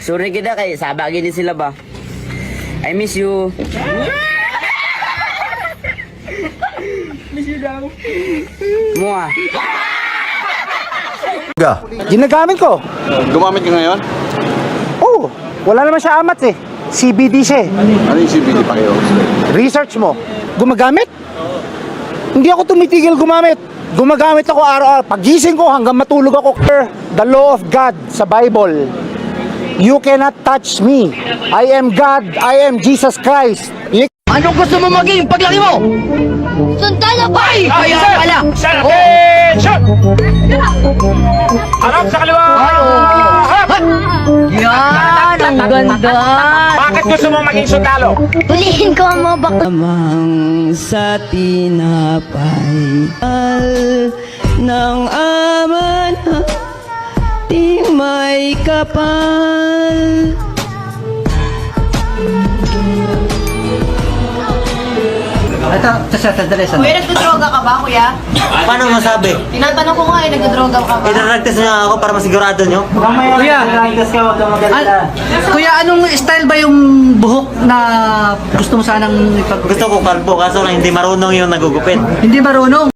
Sorry kita kay sabagin din sila ba? I miss you. Miss you daw. Mua. Ginagamit ko. Gumamit ka ngayon? Oo, wala naman siya amat eh. CBD siya eh. Ano yung CBD pa kayo? Research mo. Gumagamit? Hindi ako tumitigil gumamit. Gumagamit ako araw-araw. Pagising ko hanggang matulog ako. The law of God sa Bible. You cannot touch me. I am God. I am Jesus Christ. Anong gusto mo maging paglaki mo? Sundalo ba? Ay, kaya pala. Attention! Harap sa kaliwa! Yan, ang ganda. Bakit gusto mo maging sundalo? Hulihin ko ang mga bakla. Amang sa tinapay ng aman di may kapal. Kuya, nagdodroga ka ba, kuya? Paano masabi? Tinatanong ko nga eh, nagdodroga ka ba? Idaragtas niyo ako para masigurado niyo? Kuya, anong style ba yung buhok na gusto mo sanang ipag... Gusto ko kalbo kaso lang hindi marunong yung nagugupit. Hindi marunong.